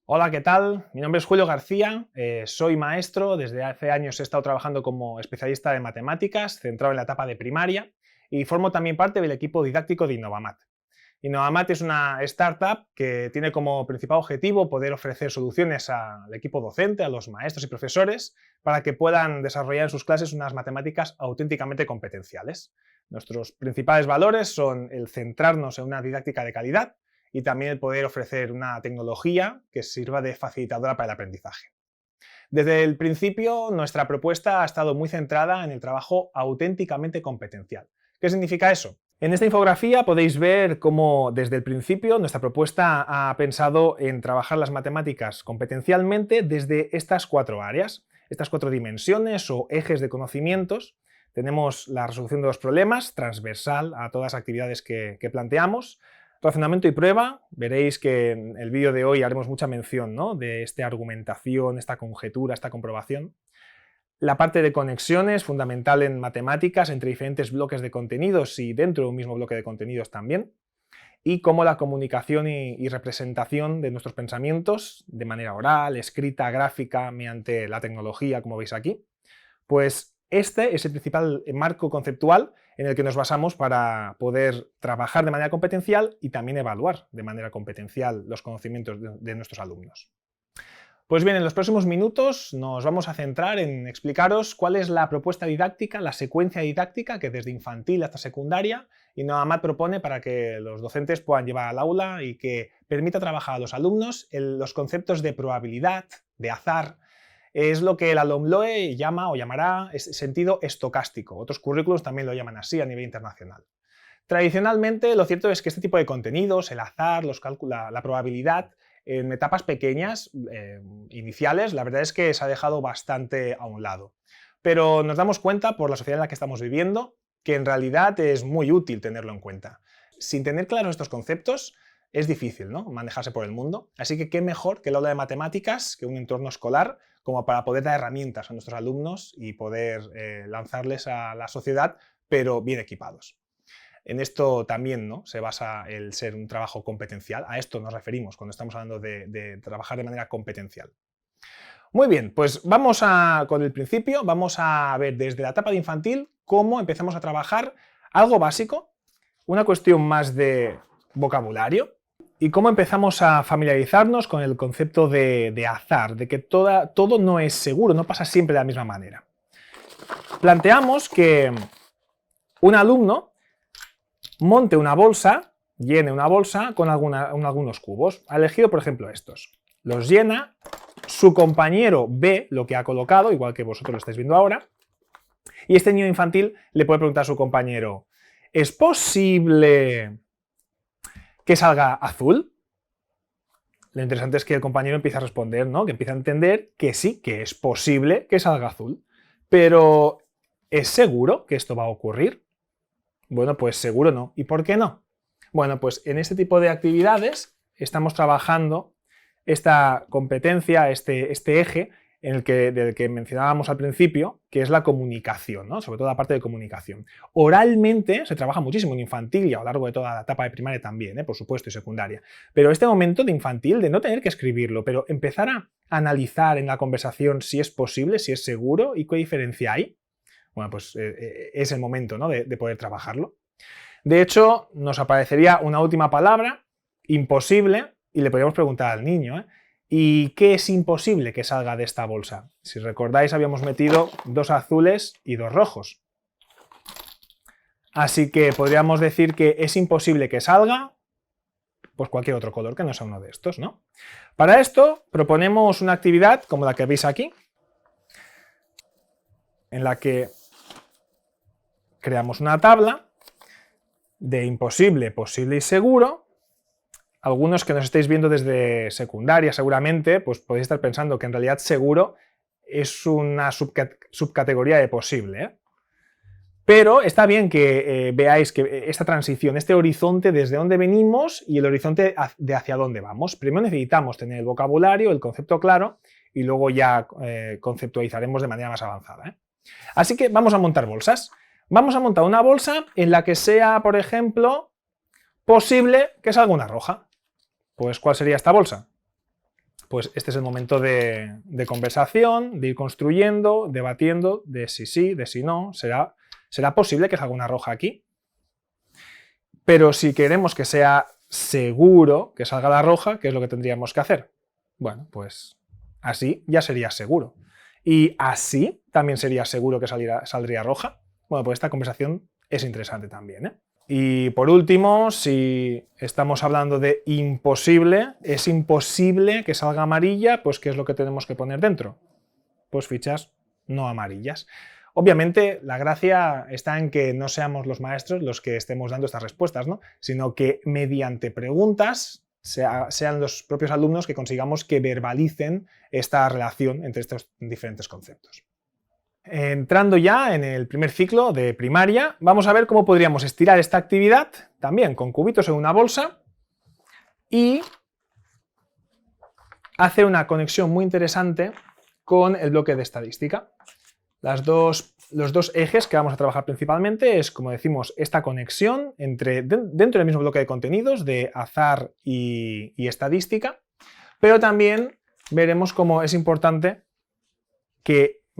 Hola, ¿qué tal? Mi nombre es Julio García, soy maestro, desde hace años he estado trabajando como especialista de matemáticas, centrado en la etapa de primaria, y formo también parte del equipo didáctico de Innovamat. Innovamat es una startup que tiene como principal objetivo poder ofrecer soluciones al equipo docente, a los maestros y profesores, para que puedan desarrollar en sus clases unas matemáticas auténticamente competenciales. Nuestros principales valores son el centrarnos en una didáctica de calidad, y también el poder ofrecer una tecnología que sirva de facilitadora para el aprendizaje. Desde el principio, nuestra propuesta ha estado muy centrada en el trabajo auténticamente competencial. ¿Qué significa eso? En esta infografía podéis ver cómo desde el principio nuestra propuesta ha pensado en trabajar las matemáticas competencialmente desde estas cuatro áreas, estas cuatro dimensiones o ejes de conocimientos. Tenemos la resolución de los problemas, transversal a todas las actividades que planteamos. Razonamiento y prueba, veréis que en el vídeo de hoy haremos mucha mención, ¿no?, de esta argumentación, esta conjetura, esta comprobación. La parte de conexiones, fundamental en matemáticas, entre diferentes bloques de contenidos y dentro de un mismo bloque de contenidos también. Y cómo la comunicación y representación de nuestros pensamientos, de manera oral, escrita, gráfica, mediante la tecnología, como veis aquí, pues este es el principal marco conceptual en el que nos basamos para poder trabajar de manera competencial y también evaluar de manera competencial los conocimientos de nuestros alumnos. Pues bien, en los próximos minutos nos vamos a centrar en explicaros cuál es la propuesta didáctica, la secuencia didáctica que desde infantil hasta secundaria Innovamat propone para que los docentes puedan llevar al aula y que permita trabajar a los alumnos en los conceptos de probabilidad, de azar. Es lo que el LOMLOE llama o llamará sentido estocástico. Otros currículos también lo llaman así a nivel internacional. Tradicionalmente, lo cierto es que este tipo de contenidos, el azar, la probabilidad, en etapas pequeñas, iniciales, la verdad es que se ha dejado bastante a un lado. Pero nos damos cuenta, por la sociedad en la que estamos viviendo, que en realidad es muy útil tenerlo en cuenta. Sin tener claros estos conceptos, es difícil, ¿no?, manejarse por el mundo. Así que qué mejor que el aula de matemáticas, que un entorno escolar, como para poder dar herramientas a nuestros alumnos y poder lanzarles a la sociedad, pero bien equipados. En esto también, ¿no?, se basa el ser un trabajo competencial. A esto nos referimos cuando estamos hablando de trabajar de manera competencial. Muy bien, pues vamos con el principio, vamos a ver desde la etapa de infantil cómo empezamos a trabajar algo básico, una cuestión más de vocabulario, y cómo empezamos a familiarizarnos con el concepto de azar, de que todo no es seguro, no pasa siempre de la misma manera. Planteamos que un alumno monte una bolsa, llene una bolsa con algunos cubos. Ha elegido, por ejemplo, estos. Los llena, su compañero ve lo que ha colocado, igual que vosotros lo estáis viendo ahora, y este niño infantil le puede preguntar a su compañero: ¿es posible que salga azul? Lo interesante es que el compañero empieza a responder, ¿no?, que empieza a entender que sí, que es posible que salga azul. Pero, ¿es seguro que esto va a ocurrir? Bueno, pues seguro no. ¿Y por qué no? Bueno, pues en este tipo de actividades estamos trabajando esta competencia, este eje del que mencionábamos al principio, que es la comunicación, ¿no?, sobre todo la parte de comunicación. Oralmente se trabaja muchísimo en infantil y a lo largo de toda la etapa de primaria también, por supuesto, y secundaria. Pero este momento de infantil, de no tener que escribirlo, pero empezar a analizar en la conversación si es posible, si es seguro y qué diferencia hay, bueno, pues es el momento, ¿no?, de poder trabajarlo. De hecho, nos aparecería una última palabra, imposible, y le podríamos preguntar al niño, ¿y qué es imposible que salga de esta bolsa? Si recordáis, habíamos metido 2 azules y 2 rojos. Así que podríamos decir que es imposible que salga pues cualquier otro color que no sea uno de estos, ¿no? Para esto proponemos una actividad como la que veis aquí, en la que creamos una tabla de imposible, posible y seguro. Algunos que nos estáis viendo desde secundaria seguramente, pues podéis estar pensando que en realidad seguro es una subcategoría de posible, Pero está bien que veáis que esta transición, este horizonte desde dónde venimos y el horizonte de hacia dónde vamos. Primero necesitamos tener el vocabulario, el concepto claro, y luego ya conceptualizaremos de manera más avanzada, Así que vamos a montar bolsas. Vamos a montar una bolsa en la que sea, por ejemplo, posible que salga una roja. Pues, ¿cuál sería esta bolsa? pues este es el momento de conversación, de ir construyendo, debatiendo de si sí, de si no. ¿Será posible que salga una roja aquí? Pero si queremos que sea seguro que salga la roja, ¿qué es lo que tendríamos que hacer? Bueno, pues así ya sería seguro. ¿Y así también sería seguro que saldría roja? Bueno, pues esta conversación es interesante también, ¿eh? Y por último, si estamos hablando de imposible, es imposible que salga amarilla, pues ¿qué es lo que tenemos que poner dentro? Pues fichas no amarillas. Obviamente, la gracia está en que no seamos los maestros los que estemos dando estas respuestas, ¿no? Sino que mediante preguntas sean los propios alumnos que consigamos que verbalicen esta relación entre estos diferentes conceptos. Entrando ya en el primer ciclo de primaria, vamos a ver cómo podríamos estirar esta actividad también con cubitos en una bolsa y hacer una conexión muy interesante con el bloque de estadística. Los dos ejes que vamos a trabajar principalmente es, como decimos, esta conexión dentro del mismo bloque de contenidos de azar y estadística, pero también veremos cómo es importante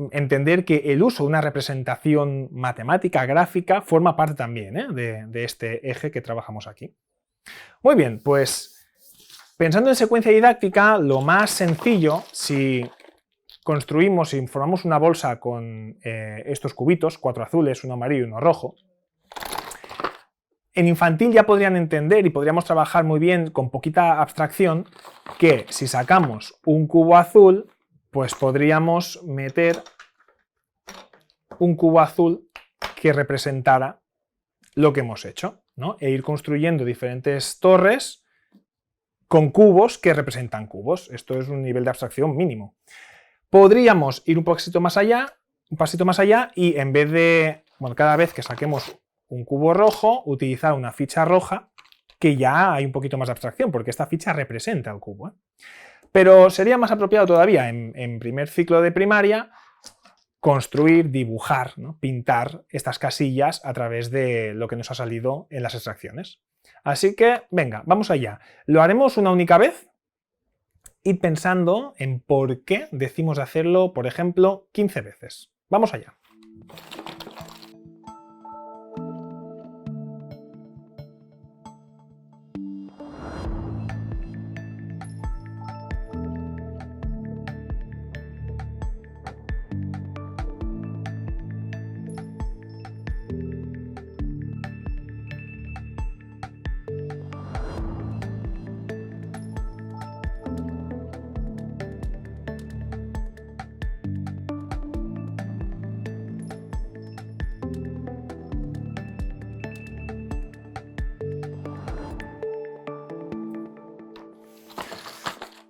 entender que el uso de una representación matemática, gráfica, forma parte también de este eje que trabajamos aquí. Muy bien, pues pensando en secuencia didáctica, lo más sencillo, si construimos y formamos una bolsa con estos cubitos, 4 azules, uno amarillo y uno rojo, en infantil ya podrían entender y podríamos trabajar muy bien con poquita abstracción que si sacamos un cubo azul, pues podríamos meter un cubo azul que representara lo que hemos hecho, ¿no? E ir construyendo diferentes torres con cubos que representan cubos. Esto es un nivel de abstracción mínimo. Podríamos ir un pasito más allá y en vez de, bueno, cada vez que saquemos un cubo rojo, utilizar una ficha roja, que ya hay un poquito más de abstracción, porque esta ficha representa el cubo, ¿eh? Pero sería más apropiado todavía en primer ciclo de primaria construir, dibujar, ¿no? Pintar estas casillas a través de lo que nos ha salido en las extracciones. Así que, venga, vamos allá. Lo haremos una única vez y pensando en por qué decimos de hacerlo, por ejemplo, 15 veces. Vamos allá.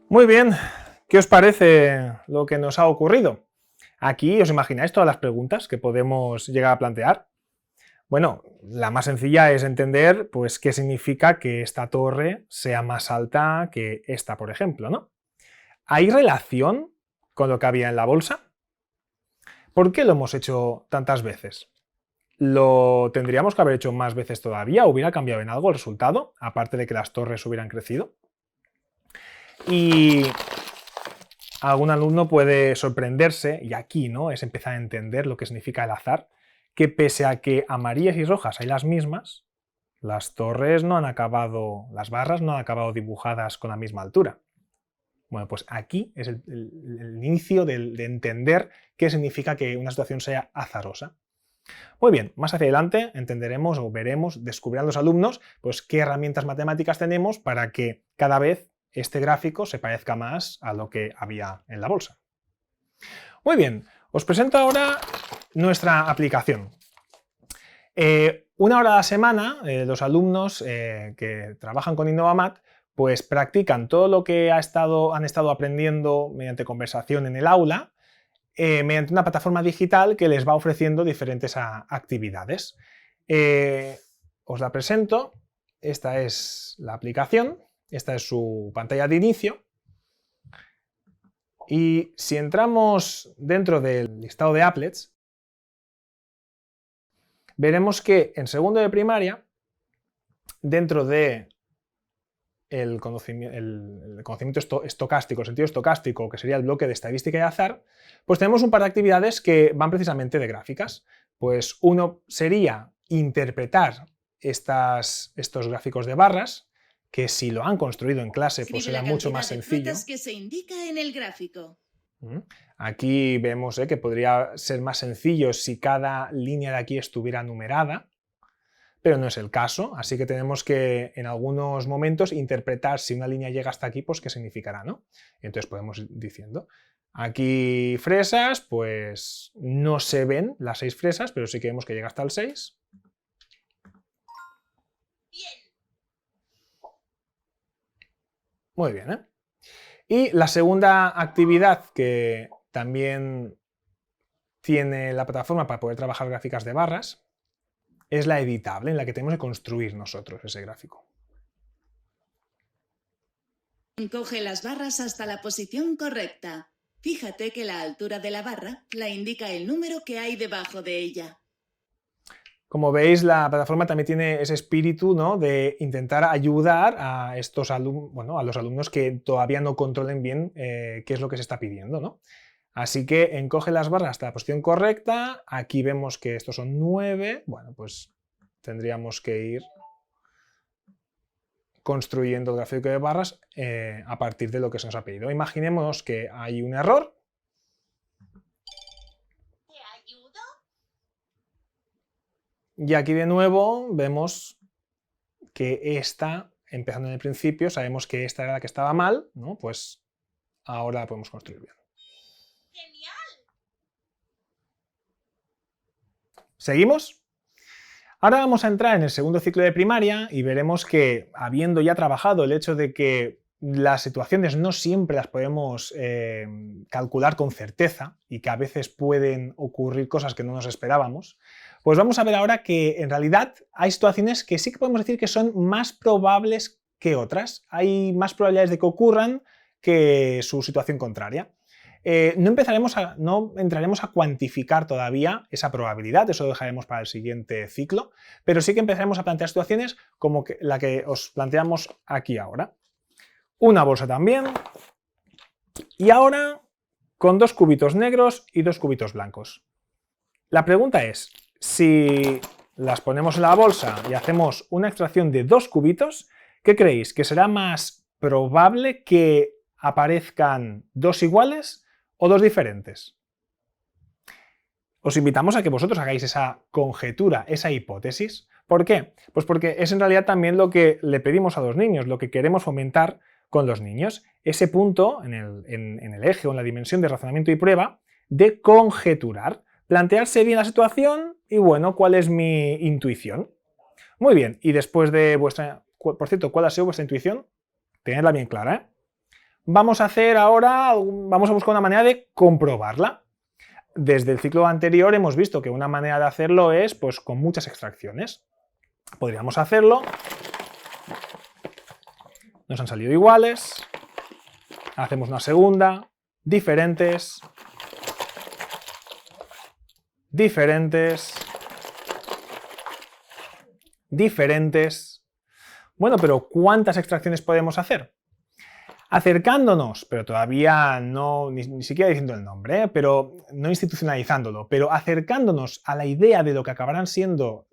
Muy bien, ¿qué os parece lo que nos ha ocurrido? Aquí os imagináis todas las preguntas que podemos llegar a plantear. Bueno, la más sencilla es entender pues, qué significa que esta torre sea más alta que esta, por ejemplo, ¿no? ¿Hay relación con lo que había en la bolsa? ¿Por qué lo hemos hecho tantas veces? ¿Lo tendríamos que haber hecho más veces todavía? ¿Hubiera cambiado en algo el resultado, aparte de que las torres hubieran crecido? Y algún alumno puede sorprenderse, y aquí ¿no? es empezar a entender lo que significa el azar, que pese a que amarillas y rojas hay las mismas, las torres no han acabado, las barras no han acabado dibujadas con la misma altura. Bueno, pues aquí es el inicio de entender qué significa que una situación sea azarosa. Muy bien, más hacia adelante entenderemos o veremos, descubrirán los alumnos, pues qué herramientas matemáticas tenemos para que cada vez este gráfico se parezca más a lo que había en la bolsa. Muy bien, os presento ahora nuestra aplicación. Una hora a la semana, los alumnos que trabajan con InnovaMath pues practican todo lo que han estado aprendiendo mediante conversación en el aula, mediante una plataforma digital que les va ofreciendo diferentes actividades. Os la presento. Esta es la aplicación. Esta es su pantalla de inicio. Y si entramos dentro del listado de applets, veremos que en segundo de primaria, dentro de el conocimiento estocástico, el sentido estocástico, que sería el bloque de estadística y azar, pues tenemos un par de actividades que van precisamente de gráficas. Pues uno sería interpretar estos gráficos de barras, que si lo han construido en clase, pues será mucho más sencillo. Que se indica en el gráfico. Aquí vemos que podría ser más sencillo si cada línea de aquí estuviera numerada, pero no es el caso, así que tenemos que en algunos momentos interpretar si una línea llega hasta aquí, pues qué significará, ¿no? Entonces podemos ir diciendo, aquí fresas, pues no se ven las 6 fresas, pero sí que vemos que llega hasta el 6. Muy bien, ¿eh? Y la segunda actividad que también tiene la plataforma para poder trabajar gráficas de barras es la editable, en la que tenemos que construir nosotros ese gráfico. Encoge las barras hasta la posición correcta. Fíjate que la altura de la barra la indica el número que hay debajo de ella. Como veis, la plataforma también tiene ese espíritu, ¿no?, de intentar ayudar a estos a los alumnos que todavía no controlen bien qué es lo que se está pidiendo, ¿no? Así que encoge las barras hasta la posición correcta. Aquí vemos que estos son 9. Bueno, pues tendríamos que ir construyendo el gráfico de barras a partir de lo que se nos ha pedido. Imaginemos que hay un error. ¿Te ayudo? Y aquí de nuevo vemos que empezando en el principio, sabemos que esta era la que estaba mal, ¿no? Pues ahora la podemos construir bien. ¡Genial! ¿Seguimos? Ahora vamos a entrar en el segundo ciclo de primaria y veremos que, habiendo ya trabajado el hecho de que las situaciones no siempre las podemos calcular con certeza y que a veces pueden ocurrir cosas que no nos esperábamos, pues vamos a ver ahora que en realidad hay situaciones que sí que podemos decir que son más probables que otras. Hay más probabilidades de que ocurran que su situación contraria. No entraremos a cuantificar todavía esa probabilidad, eso lo dejaremos para el siguiente ciclo, pero sí que empezaremos a plantear situaciones como la que os planteamos aquí ahora. Una bolsa también, y ahora con 2 cubitos negros y 2 cubitos blancos. La pregunta es, si las ponemos en la bolsa y hacemos una extracción de 2 cubitos, ¿qué creéis? ¿Que será más probable que aparezcan 2 iguales o 2 diferentes? Os invitamos a que vosotros hagáis esa conjetura, esa hipótesis. ¿Por qué? Pues porque es en realidad también lo que le pedimos a los niños, lo que queremos fomentar con los niños. Ese punto en el eje o en la dimensión de razonamiento y prueba de conjeturar, plantearse bien la situación y, bueno, ¿cuál es mi intuición? Muy bien, y después de por cierto, ¿cuál ha sido vuestra intuición? Tenedla bien clara, ¿eh? Vamos a buscar una manera de comprobarla. Desde el ciclo anterior hemos visto que una manera de hacerlo es pues con muchas extracciones. Podríamos hacerlo. Nos han salido iguales. Hacemos una segunda. Diferentes. Diferentes. Diferentes. Bueno, pero ¿cuántas extracciones podemos hacer? Acercándonos, pero todavía no, ni siquiera diciendo el nombre, pero no institucionalizándolo, pero acercándonos a la idea de lo que acabará siendo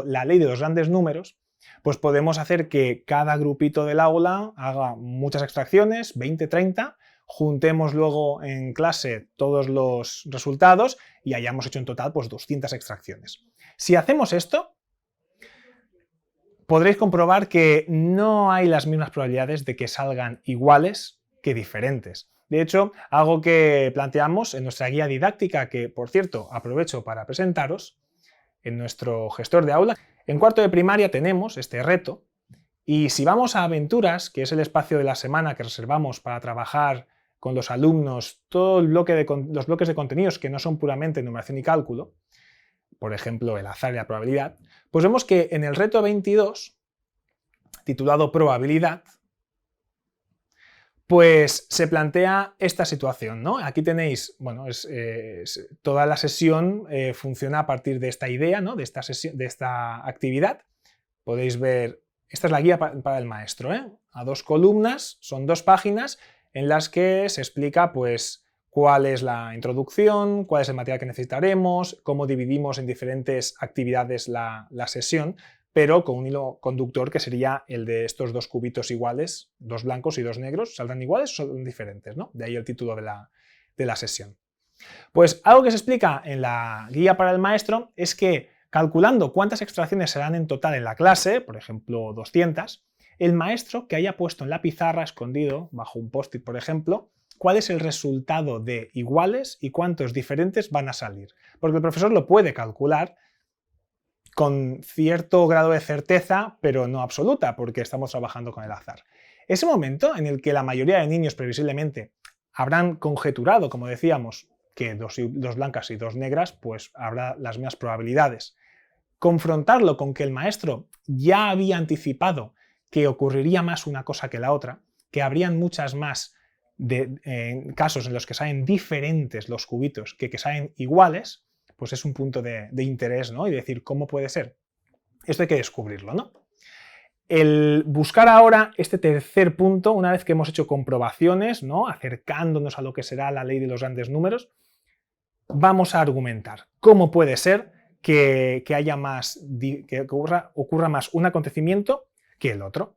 la ley de los grandes números, pues podemos hacer que cada grupito del aula haga muchas extracciones, 20, 30, juntemos luego en clase todos los resultados y hayamos hecho en total pues 200 extracciones. Si hacemos esto, podréis comprobar que no hay las mismas probabilidades de que salgan iguales que diferentes. De hecho, algo que planteamos en nuestra guía didáctica, que por cierto aprovecho para presentaros, en nuestro gestor de aula, en cuarto de primaria tenemos este reto, y si vamos a Aventuras, que es el espacio de la semana que reservamos para trabajar con los alumnos todo los bloques de contenidos que no son puramente numeración y cálculo, por ejemplo, el azar y la probabilidad, pues vemos que en el reto 22, titulado Probabilidad, pues se plantea esta situación, ¿no? Aquí tenéis, bueno, toda la sesión funciona a partir de esta idea, ¿no?, de esta actividad. Podéis ver esta es la guía para el maestro, ¿eh? A 2 columnas, son 2 páginas en las que se explica pues cuál es la introducción, cuál es el material que necesitaremos, cómo dividimos en diferentes actividades la sesión, pero con un hilo conductor que sería el de estos 2 cubitos iguales, 2 blancos y 2 negros, ¿saldrán iguales o son diferentes, ¿no? De ahí el título de la sesión. Pues algo que se explica en la guía para el maestro es que calculando cuántas extracciones serán en total en la clase, por ejemplo 200, el maestro que haya puesto en la pizarra, escondido bajo un post-it por ejemplo, cuál es el resultado de iguales y cuántos diferentes van a salir. Porque el profesor lo puede calcular con cierto grado de certeza, pero no absoluta, porque estamos trabajando con el azar. Ese momento en el que la mayoría de niños previsiblemente habrán conjeturado, como decíamos, que 2 blancas y 2 negras, pues habrá las mismas probabilidades. Confrontarlo con que el maestro ya había anticipado que ocurriría más una cosa que la otra, que habrían muchas más casos en los que salen diferentes los cubitos que salen iguales, pues es un punto de interés, ¿no? Y decir, ¿cómo puede ser? Esto hay que descubrirlo, ¿no? El buscar ahora este tercer punto, una vez que hemos hecho comprobaciones, ¿no? Acercándonos a lo que será la ley de los grandes números, vamos a argumentar cómo puede ser que ocurra más un acontecimiento que el otro.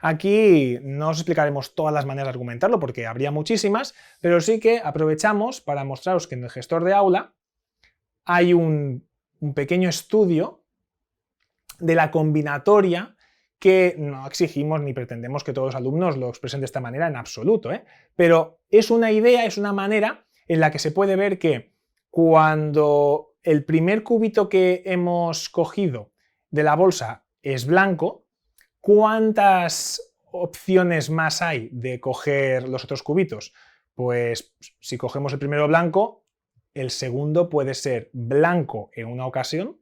Aquí no os explicaremos todas las maneras de argumentarlo porque habría muchísimas, pero sí que aprovechamos para mostraros que en el gestor de aula hay un pequeño estudio de la combinatoria que no exigimos ni pretendemos que todos los alumnos lo expresen de esta manera en absoluto, ¿eh? Pero es una idea, es una manera en la que se puede ver que cuando el primer cubito que hemos cogido de la bolsa es blanco, ¿cuántas opciones más hay de coger los otros cubitos? Pues si cogemos el primero blanco, el segundo puede ser blanco en una ocasión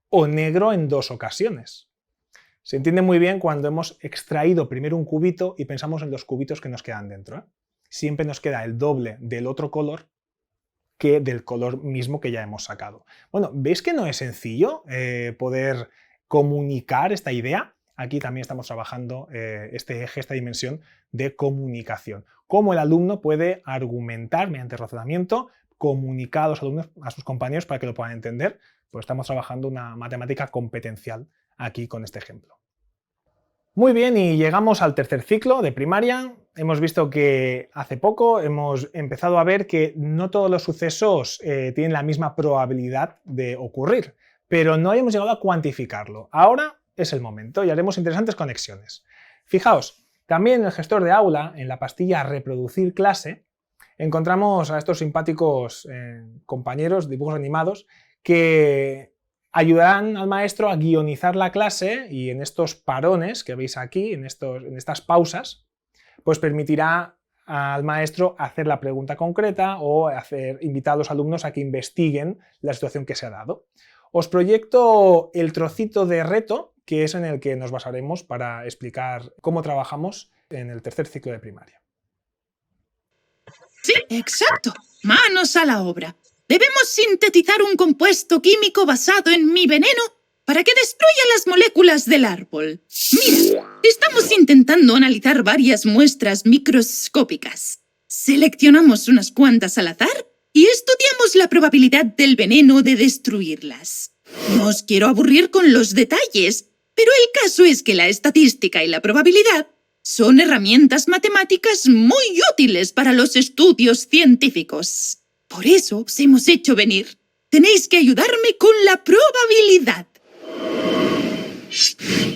o negro en 2 ocasiones. Se entiende muy bien cuando hemos extraído primero un cubito y pensamos en los cubitos que nos quedan dentro, ¿eh? Siempre nos queda el doble del otro color que del color mismo que ya hemos sacado. Bueno, ¿veis que no es sencillo poder comunicar esta idea? Aquí también estamos trabajando este eje, esta dimensión de comunicación. Cómo el alumno puede argumentar mediante razonamiento, comunicar a los alumnos, a sus compañeros para que lo puedan entender. Pues estamos trabajando una matemática competencial aquí con este ejemplo. Muy bien, y llegamos al tercer ciclo de primaria. Hemos visto que hace poco hemos empezado a ver que no todos los sucesos tienen la misma probabilidad de ocurrir, pero no hemos llegado a cuantificarlo. Ahora es el momento y haremos interesantes conexiones. Fijaos, también en el gestor de aula, en la pastilla Reproducir clase, encontramos a estos simpáticos compañeros, dibujos animados, que ayudarán al maestro a guionizar la clase y en estos parones que veis aquí, en estas pausas, pues permitirá al maestro hacer la pregunta concreta o invitar a los alumnos a que investiguen la situación que se ha dado. Os proyecto el trocito de reto, que es en el que nos basaremos para explicar cómo trabajamos en el tercer ciclo de primaria. Sí, exacto. Manos a la obra. Debemos sintetizar un compuesto químico basado en mi veneno para que destruya las moléculas del árbol. Mira, estamos intentando analizar varias muestras microscópicas. Seleccionamos unas cuantas al azar y estudiamos la probabilidad del veneno de destruirlas. No os quiero aburrir con los detalles, pero el caso es que la estadística y la probabilidad son herramientas matemáticas muy útiles para los estudios científicos. Por eso os hemos hecho venir. Tenéis que ayudarme con la probabilidad.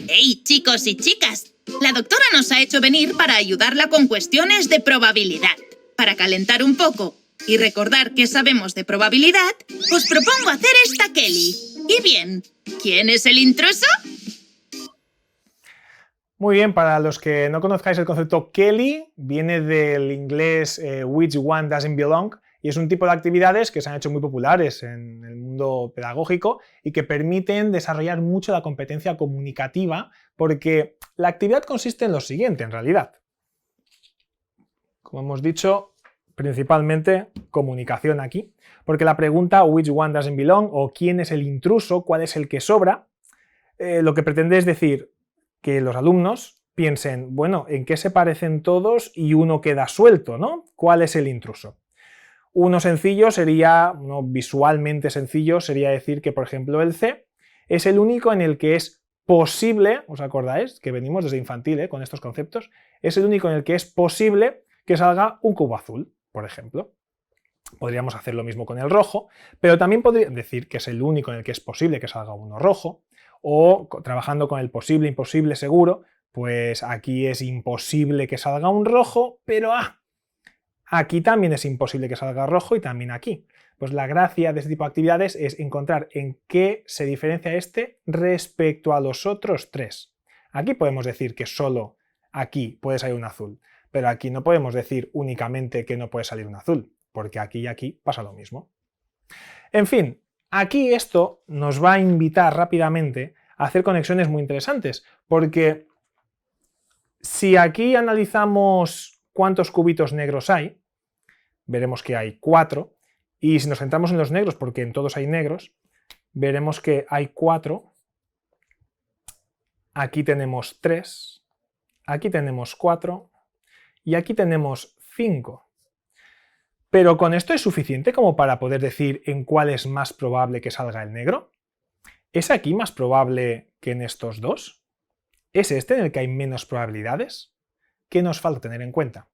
¡Hey, chicos y chicas! La doctora nos ha hecho venir para ayudarla con cuestiones de probabilidad. Para calentar un poco y recordar qué sabemos de probabilidad, os propongo hacer esta Kelly. Y bien, ¿quién es el intruso? Muy bien, para los que no conozcáis el concepto Kelly, viene del inglés which one doesn't belong, y es un tipo de actividades que se han hecho muy populares en el mundo pedagógico y que permiten desarrollar mucho la competencia comunicativa, porque la actividad consiste en lo siguiente, en realidad. Como hemos dicho, principalmente comunicación aquí, porque la pregunta which one doesn't belong o quién es el intruso, cuál es el que sobra, lo que pretende es decir que los alumnos piensen, bueno, ¿en qué se parecen todos y uno queda suelto, ¿no? ¿Cuál es el intruso? Uno sencillo sería, uno visualmente sencillo, sería decir que, por ejemplo, el C es el único en el que es posible, ¿os acordáis? Que venimos desde infantil con estos conceptos, es el único en el que es posible que salga un cubo azul, por ejemplo. Podríamos hacer lo mismo con el rojo, pero también podría decir que es el único en el que es posible que salga uno rojo, o trabajando con el posible, imposible, seguro, pues aquí es imposible que salga un rojo, pero aquí también es imposible que salga rojo y también aquí. Pues la gracia de este tipo de actividades es encontrar en qué se diferencia este respecto a los otros tres. Aquí podemos decir que solo aquí puede salir un azul, pero aquí no podemos decir únicamente que no puede salir un azul, porque aquí y aquí pasa lo mismo. En fin, aquí esto nos va a invitar rápidamente a hacer conexiones muy interesantes, porque si aquí analizamos cuántos cubitos negros hay, veremos que hay 4, y si nos centramos en los negros, porque en todos hay negros, veremos que hay 4, aquí tenemos 3, aquí tenemos 4, y aquí tenemos 5. Pero ¿con esto es suficiente como para poder decir en cuál es más probable que salga el negro? ¿Es aquí más probable que en estos dos? ¿Es este en el que hay menos probabilidades? ¿Qué nos falta tener en cuenta?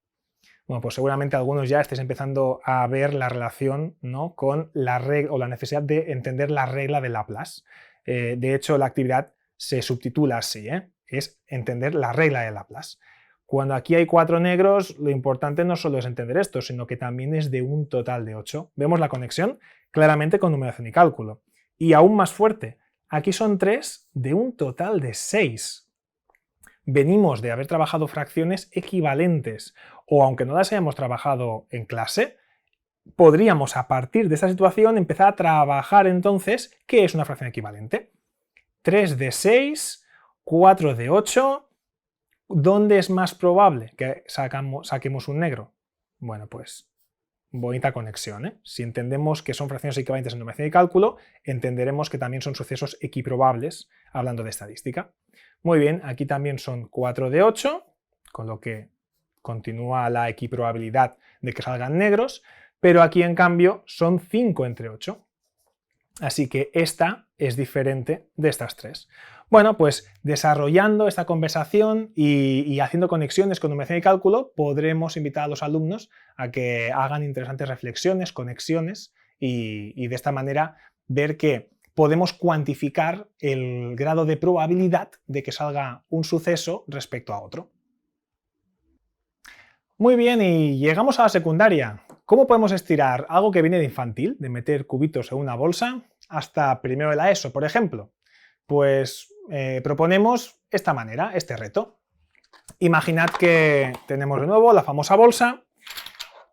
Bueno, pues seguramente algunos ya estéis empezando a ver la relación, ¿no?, con la regla o la necesidad de entender la regla de Laplace. De hecho, la actividad se subtitula así, es entender la regla de Laplace. Cuando aquí hay 4 negros, lo importante no solo es entender esto, sino que también es de un total de 8. Vemos la conexión claramente con numeración y cálculo. Y aún más fuerte, aquí son 3 de un total de 6. Venimos de haber trabajado fracciones equivalentes, o aunque no las hayamos trabajado en clase, podríamos a partir de esta situación empezar a trabajar entonces qué es una fracción equivalente. 3 de 6, 4 de 8, ¿dónde es más probable que saquemos un negro? Bueno, pues bonita conexión, Si entendemos que son fracciones equivalentes en numeración y cálculo, entenderemos que también son sucesos equiprobables hablando de estadística. Muy bien, aquí también son 4 de 8, con lo que continúa la equiprobabilidad de que salgan negros, pero aquí en cambio son 5 entre 8. Así que esta es diferente de estas 3. Bueno, pues desarrollando esta conversación y haciendo conexiones con numeración y cálculo, podremos invitar a los alumnos a que hagan interesantes reflexiones, conexiones y de esta manera ver que podemos cuantificar el grado de probabilidad de que salga un suceso respecto a otro. Muy bien, y llegamos a la secundaria. ¿Cómo podemos estirar algo que viene de infantil, de meter cubitos en una bolsa, hasta primero de la ESO, por ejemplo? Pues proponemos esta manera, este reto. Imaginad que tenemos de nuevo la famosa bolsa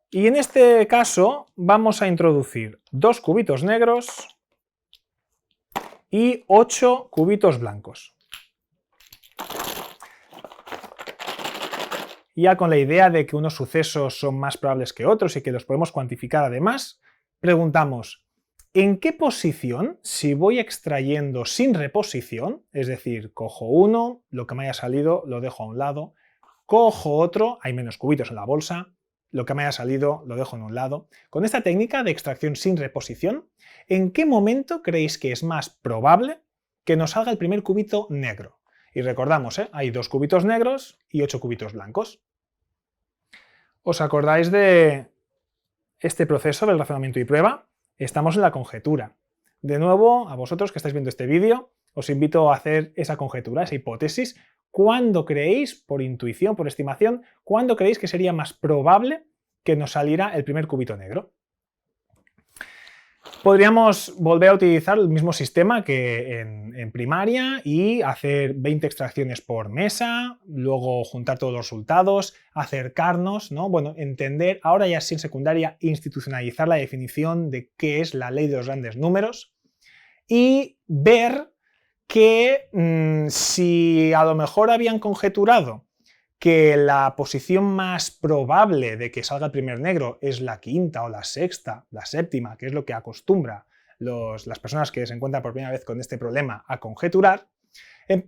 y en este caso vamos a introducir 2 cubitos negros y 8 cubitos blancos. Ya con la idea de que unos sucesos son más probables que otros y que los podemos cuantificar además, preguntamos, ¿en qué posición, si voy extrayendo sin reposición, es decir, cojo uno, lo que me haya salido lo dejo a un lado, cojo otro, hay menos cubitos en la bolsa, lo que me haya salido lo dejo en un lado. Con esta técnica de extracción sin reposición, ¿en qué momento creéis que es más probable que nos salga el primer cubito negro? Y recordamos, hay 2 cubitos negros y 8 cubitos blancos. ¿Os acordáis de este proceso del razonamiento y prueba? Estamos en la conjetura. De nuevo, a vosotros que estáis viendo este vídeo, os invito a hacer esa conjetura, esa hipótesis. ¿Cuándo creéis, por intuición, por estimación, cuándo creéis que sería más probable que nos saliera el primer cubito negro? Podríamos volver a utilizar el mismo sistema que en primaria y hacer 20 extracciones por mesa, luego juntar todos los resultados, acercarnos, ¿no? Bueno, entender, ahora ya sí en secundaria, institucionalizar la definición de qué es la ley de los grandes números y ver que si a lo mejor habían conjeturado que la posición más probable de que salga el primer negro es la quinta o la sexta, la séptima, que es lo que acostumbra las personas que se encuentran por primera vez con este problema a conjeturar,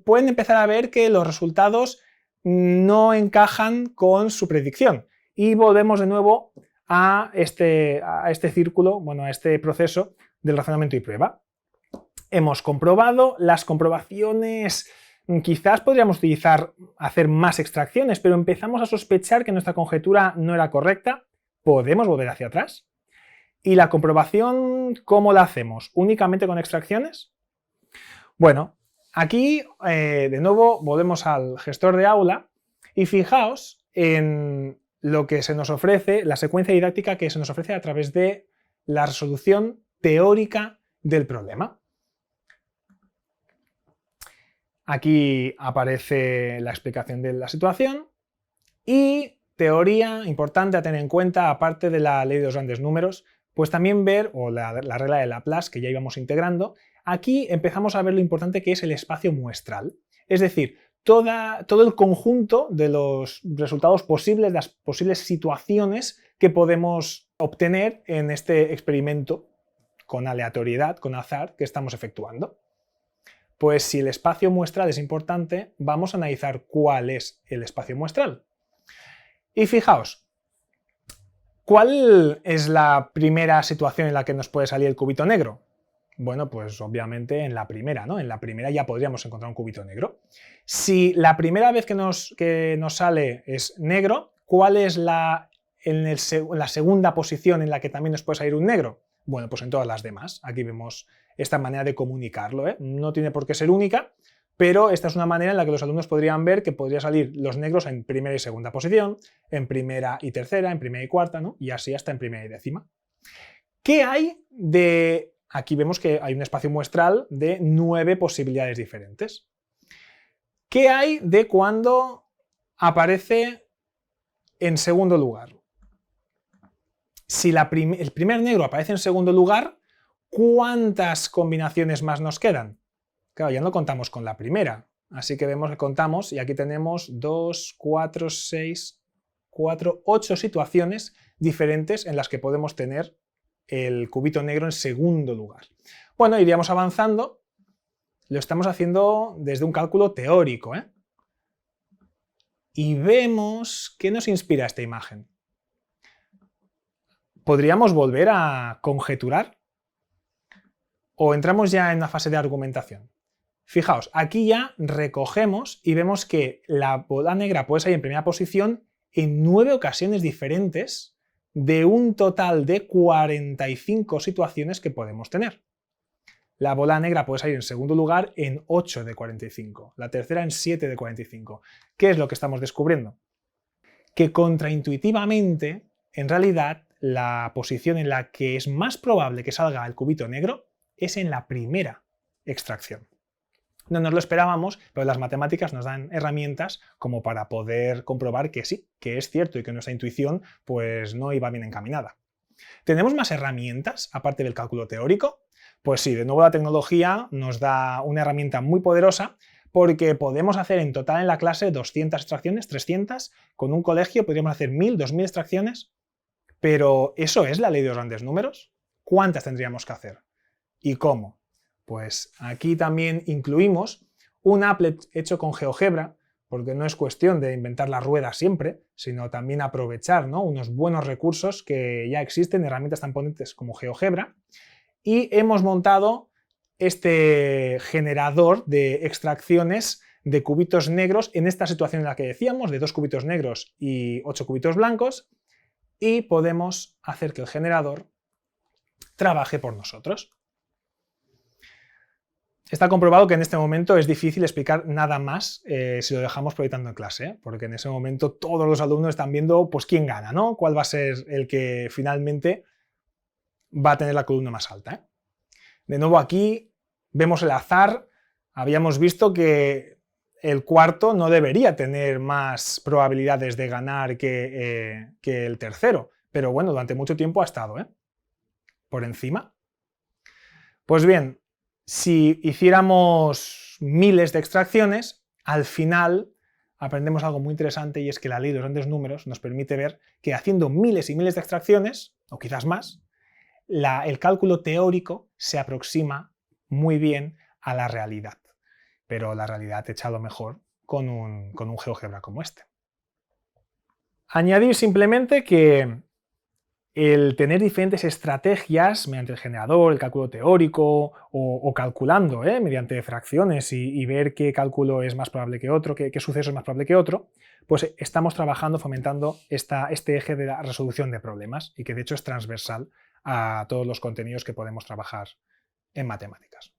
pueden empezar a ver que los resultados no encajan con su predicción. Y volvemos de nuevo a este círculo, bueno, a este proceso del razonamiento y prueba. Hemos comprobado las comprobaciones. Quizás podríamos hacer más extracciones, pero empezamos a sospechar que nuestra conjetura no era correcta. Podemos volver hacia atrás. ¿Y la comprobación cómo la hacemos? ¿Únicamente con extracciones? Bueno, aquí de nuevo volvemos al gestor de aula y fijaos en lo que se nos ofrece, la secuencia didáctica que se nos ofrece a través de la resolución teórica del problema. Aquí aparece la explicación de la situación y teoría importante a tener en cuenta, aparte de la ley de los grandes números, pues también ver, o la regla de Laplace que ya íbamos integrando, aquí empezamos a ver lo importante que es el espacio muestral. Es decir, todo el conjunto de los resultados posibles, las posibles situaciones que podemos obtener en este experimento con aleatoriedad, con azar, que estamos efectuando. Pues si el espacio muestral es importante, vamos a analizar cuál es el espacio muestral. Y fijaos, ¿cuál es la primera situación en la que nos puede salir el cubito negro? Bueno, pues obviamente en la primera, ¿no? En la primera ya podríamos encontrar un cubito negro. Si la primera vez que nos sale es negro, ¿cuál es la segunda posición en la que también nos puede salir un negro? Bueno, pues en todas las demás. Aquí vemos esta manera de comunicarlo, ¿eh? No tiene por qué ser única, pero esta es una manera en la que los alumnos podrían ver que podría salir los negros en primera y segunda posición, en primera y tercera, en primera y cuarta, ¿no? Y así hasta en primera y décima. ¿Qué hay de...? Aquí vemos que hay un espacio muestral de 9 posibilidades diferentes. ¿Qué hay de cuando aparece en segundo lugar? Si el primer negro aparece en segundo lugar, ¿cuántas combinaciones más nos quedan? Claro, ya no contamos con la primera, así que vemos que contamos y aquí tenemos 2, 4, 6, 4, 8 situaciones diferentes en las que podemos tener el cubito negro en segundo lugar. Bueno, iríamos avanzando, lo estamos haciendo desde un cálculo teórico, ¿eh? Y vemos qué nos inspira esta imagen. ¿Podríamos volver a conjeturar? ¿O entramos ya en una fase de argumentación? Fijaos, aquí ya recogemos y vemos que la bola negra puede salir en primera posición en 9 ocasiones diferentes de un total de 45 situaciones que podemos tener. La bola negra puede salir en segundo lugar en 8 de 45, la tercera en 7 de 45. ¿Qué es lo que estamos descubriendo? Que contraintuitivamente, en realidad, la posición en la que es más probable que salga el cubito negro es en la primera extracción. No nos lo esperábamos, pero las matemáticas nos dan herramientas como para poder comprobar que sí, que es cierto y que nuestra intuición pues no iba bien encaminada. ¿Tenemos más herramientas aparte del cálculo teórico? Pues sí, de nuevo la tecnología nos da una herramienta muy poderosa porque podemos hacer en total en la clase 200 extracciones, 300, con un colegio podríamos hacer 1000, 2000 extracciones, pero ¿eso es la ley de los grandes números? ¿Cuántas tendríamos que hacer? ¿Y cómo? Pues aquí también incluimos un applet hecho con GeoGebra, porque no es cuestión de inventar la rueda siempre, sino también aprovechar, ¿no?, unos buenos recursos que ya existen, herramientas tan potentes como GeoGebra, y hemos montado este generador de extracciones de cubitos negros en esta situación en la que decíamos, de 2 cubitos negros y 8 cubitos blancos, y podemos hacer que el generador trabaje por nosotros. Está comprobado que en este momento es difícil explicar nada más si lo dejamos proyectando en clase, ¿eh? Porque en ese momento todos los alumnos están viendo pues quién gana, ¿no? Cuál va a ser el que finalmente va a tener la columna más alta, ¿eh? De nuevo aquí vemos el azar. Habíamos visto que el cuarto no debería tener más probabilidades de ganar que el tercero, pero bueno, durante mucho tiempo ha estado, ¿eh?, por encima. Pues bien, si hiciéramos miles de extracciones, al final aprendemos algo muy interesante y es que la ley de los grandes números nos permite ver que haciendo miles y miles de extracciones, o quizás más, el cálculo teórico se aproxima muy bien a la realidad. pero la realidad echa lo mejor con un GeoGebra como este. Añadir simplemente que el tener diferentes estrategias mediante el generador, el cálculo teórico o calculando mediante fracciones y ver qué cálculo es más probable que otro, qué suceso es más probable que otro, pues estamos trabajando, fomentando este eje de la resolución de problemas y que de hecho es transversal a todos los contenidos que podemos trabajar en matemáticas.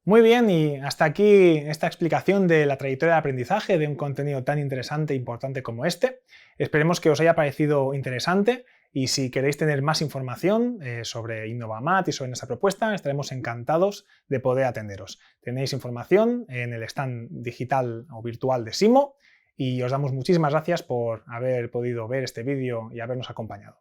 Muy bien, y hasta aquí esta explicación de la trayectoria de aprendizaje de un contenido tan interesante e importante como este. Esperemos que os haya parecido interesante y si queréis tener más información sobre Innovamat y sobre nuestra propuesta, estaremos encantados de poder atenderos. Tenéis información en el stand digital o virtual de Simo y os damos muchísimas gracias por haber podido ver este vídeo y habernos acompañado.